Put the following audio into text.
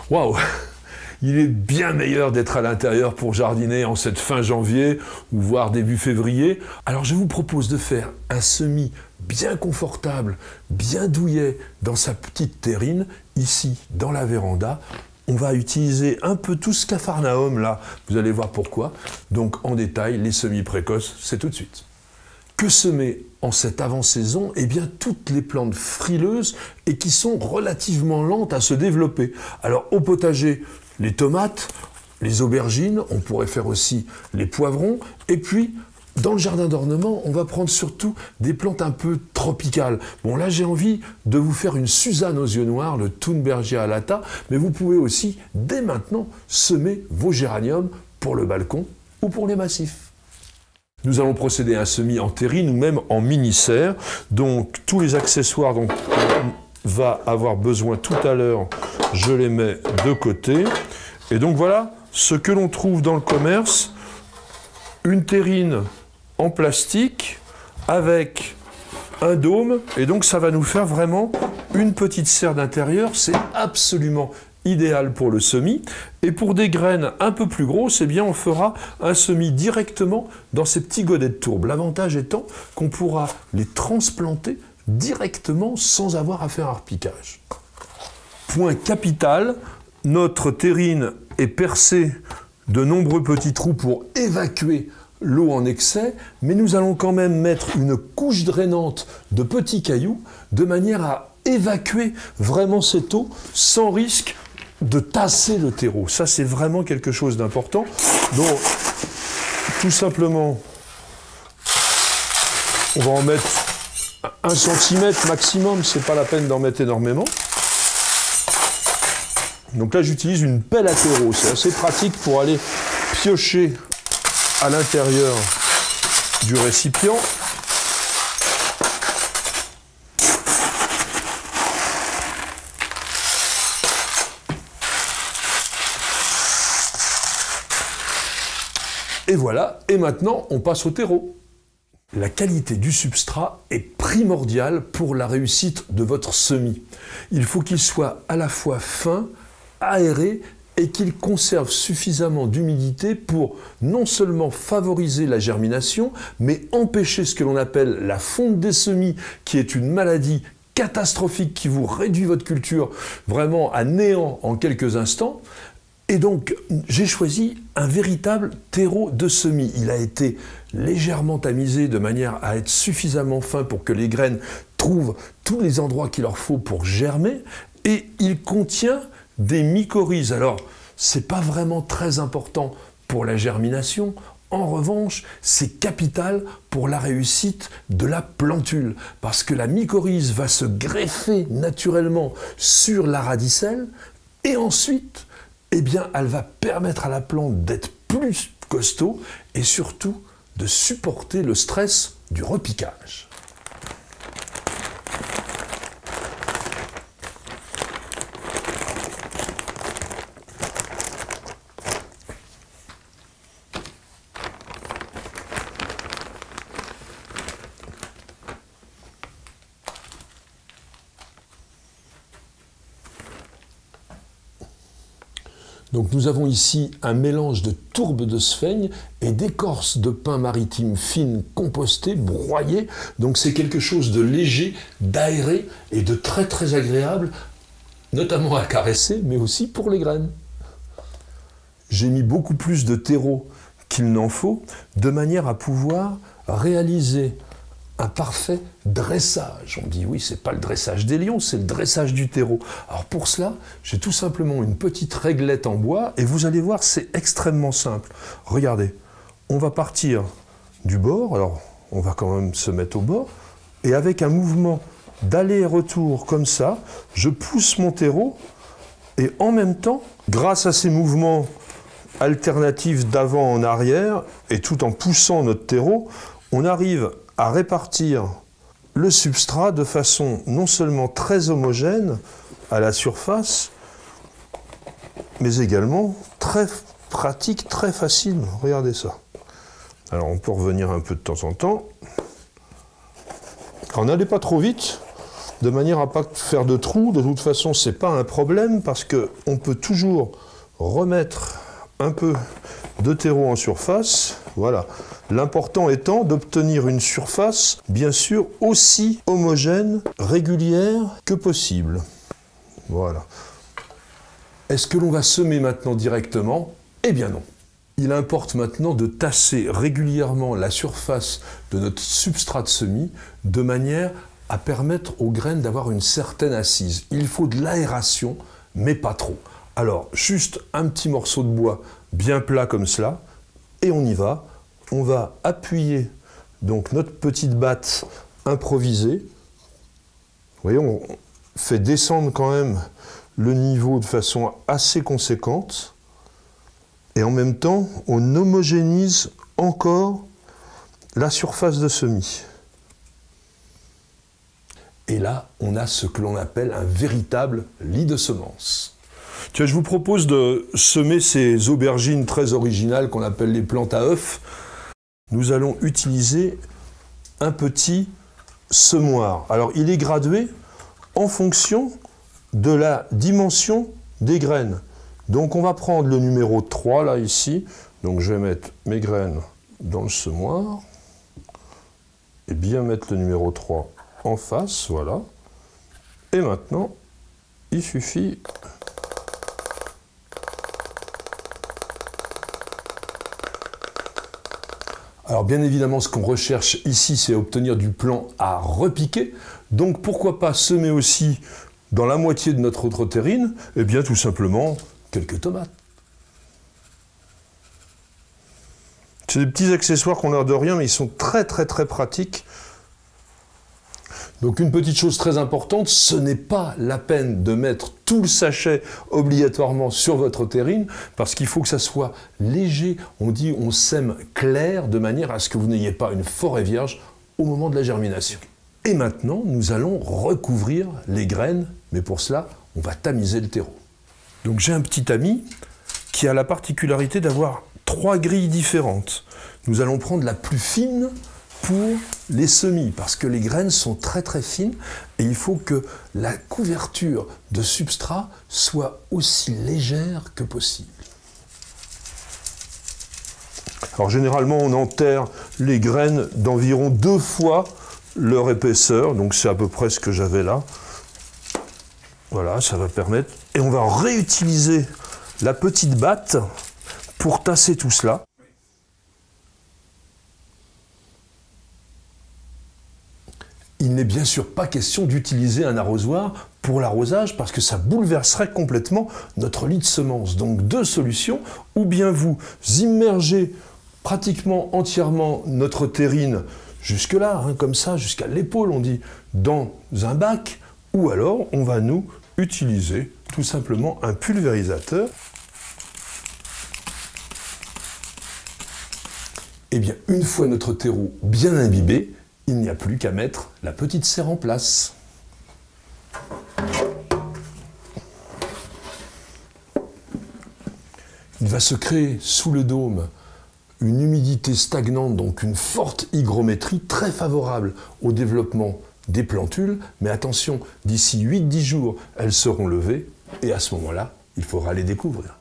Waouh! Il est bien meilleur d'être à l'intérieur pour jardiner en cette fin janvier ou voire début février. Alors je vous propose de faire un semis bien confortable, bien douillet dans sa petite terrine, ici dans la véranda. On va utiliser un peu tout ce capharnaüm là, vous allez voir pourquoi. Donc en détail, les semis précoces, c'est tout de suite. Que semer en cette avant-saison? Eh bien, toutes les plantes frileuses et qui sont relativement lentes à se développer. Alors, au potager, les tomates, les aubergines, on pourrait faire aussi les poivrons. Et puis, dans le jardin d'ornement, on va prendre surtout des plantes un peu tropicales. Bon, là, j'ai envie de vous faire une Suzanne aux yeux noirs, le Thunbergia alata, mais vous pouvez aussi, dès maintenant, semer vos géraniums pour le balcon ou pour les massifs. Nous allons procéder à un semis en terrine ou même en mini-serre. Donc tous les accessoires dont on va avoir besoin tout à l'heure, je les mets de côté. Et donc voilà ce que l'on trouve dans le commerce. Une terrine en plastique avec un dôme. Et donc ça va nous faire vraiment une petite serre d'intérieur. C'est absolument idéal pour le semis. Et pour des graines un peu plus grosses, eh bien on fera un semis directement dans ces petits godets de tourbe. L'avantage étant qu'on pourra les transplanter directement sans avoir à faire un repiquage. Point capital, notre terrine est percée de nombreux petits trous pour évacuer l'eau en excès, mais nous allons quand même mettre une couche drainante de petits cailloux de manière à évacuer vraiment cette eau sans risque de tasser le terreau. Ça, c'est vraiment quelque chose d'important. Donc, tout simplement, on va en mettre 1 cm maximum, c'est pas la peine d'en mettre énormément. Donc là, j'utilise une pelle à terreau. C'est assez pratique pour aller piocher à l'intérieur du récipient. Et voilà, et maintenant on passe au terreau. La qualité du substrat est primordiale pour la réussite de votre semis. Il faut qu'il soit à la fois fin, aéré et qu'il conserve suffisamment d'humidité pour non seulement favoriser la germination, mais empêcher ce que l'on appelle la fonte des semis, qui est une maladie catastrophique qui vous réduit votre culture vraiment à néant en quelques instants. Et donc, j'ai choisi un véritable terreau de semis. Il a été légèrement tamisé de manière à être suffisamment fin pour que les graines trouvent tous les endroits qu'il leur faut pour germer. Et il contient des mycorhizes. Alors, c'est pas vraiment très important pour la germination. En revanche, c'est capital pour la réussite de la plantule. Parce que la mycorhize va se greffer naturellement sur la radicelle. Et ensuite, eh bien, elle va permettre à la plante d'être plus costaud et surtout de supporter le stress du repiquage. Donc nous avons ici un mélange de tourbe de sphaigne et d'écorce de pin maritime fine compostée, broyée. Donc c'est quelque chose de léger, d'aéré et de très très agréable, notamment à caresser, mais aussi pour les graines. J'ai mis beaucoup plus de terreau qu'il n'en faut, de manière à pouvoir réaliser un parfait dressage. On dit oui, c'est pas le dressage des lions, c'est le dressage du terreau. Alors pour cela, j'ai tout simplement une petite réglette en bois et vous allez voir, c'est extrêmement simple. Regardez, on va partir du bord, alors on va quand même se mettre au bord, et avec un mouvement d'aller et retour comme ça, je pousse mon terreau et en même temps, grâce à ces mouvements alternatifs d'avant en arrière et tout en poussant notre terreau, on arrive à répartir le substrat de façon non seulement très homogène à la surface, mais également très pratique, très facile. Regardez ça. Alors on peut revenir un peu de temps en temps. Alors n'allez pas trop vite, de manière à ne pas faire de trous. De toute façon, ce n'est pas un problème parce qu'on peut toujours remettre un peu de terreau en surface. Voilà. L'important étant d'obtenir une surface, bien sûr, aussi homogène, régulière que possible. Voilà. Est-ce que l'on va semer maintenant directement? Eh bien non. Il importe maintenant de tasser régulièrement la surface de notre substrat de semis de manière à permettre aux graines d'avoir une certaine assise. Il faut de l'aération, mais pas trop. Alors, juste un petit morceau de bois bien plat comme cela, et on y va. On va appuyer donc notre petite batte improvisée. Vous voyez, on fait descendre quand même le niveau de façon assez conséquente. Et en même temps, on homogénise encore la surface de semis. Et là, on a ce que l'on appelle un véritable lit de semences. Tiens, je vous propose de semer ces aubergines très originales qu'on appelle les plantes à œufs. Nous allons utiliser un petit semoir. Alors, il est gradué en fonction de la dimension des graines. Donc on va prendre le numéro 3 là ici, donc je vais mettre mes graines dans le semoir et bien mettre le numéro 3 en face, voilà. Et maintenant, il suffit Alors bien évidemment, ce qu'on recherche ici, c'est obtenir du plant à repiquer. Donc pourquoi pas semer aussi dans la moitié de notre autre terrine, eh bien tout simplement quelques tomates. C'est des petits accessoires qu'on a l'air de rien, mais ils sont très pratiques. Donc une petite chose très importante, ce n'est pas la peine de mettre tout le sachet obligatoirement sur votre terrine, parce qu'il faut que ça soit léger. On dit on sème clair, de manière à ce que vous n'ayez pas une forêt vierge au moment de la germination. Et maintenant, nous allons recouvrir les graines, mais pour cela, on va tamiser le terreau. Donc j'ai un petit tamis qui a la particularité d'avoir 3 grilles différentes. Nous allons prendre la plus fine pour les semis, parce que les graines sont très fines et il faut que la couverture de substrat soit aussi légère que possible. Alors généralement on enterre les graines d'environ 2 fois leur épaisseur, donc c'est à peu près ce que j'avais là. Voilà, ça va permettre. Et on va réutiliser la petite batte pour tasser tout cela. Il n'est bien sûr pas question d'utiliser un arrosoir pour l'arrosage parce que ça bouleverserait complètement notre lit de semences. Donc 2 solutions, ou bien vous immergez pratiquement entièrement notre terrine jusque-là, hein, comme ça, jusqu'à l'épaule, on dit, dans un bac, ou alors on va nous utiliser tout simplement un pulvérisateur. Eh bien, une fois notre terreau bien imbibé, il n'y a plus qu'à mettre la petite serre en place. Il va se créer sous le dôme une humidité stagnante, donc une forte hygrométrie très favorable au développement des plantules. Mais attention, d'ici 8-10 jours, elles seront levées et à ce moment-là, il faudra les découvrir.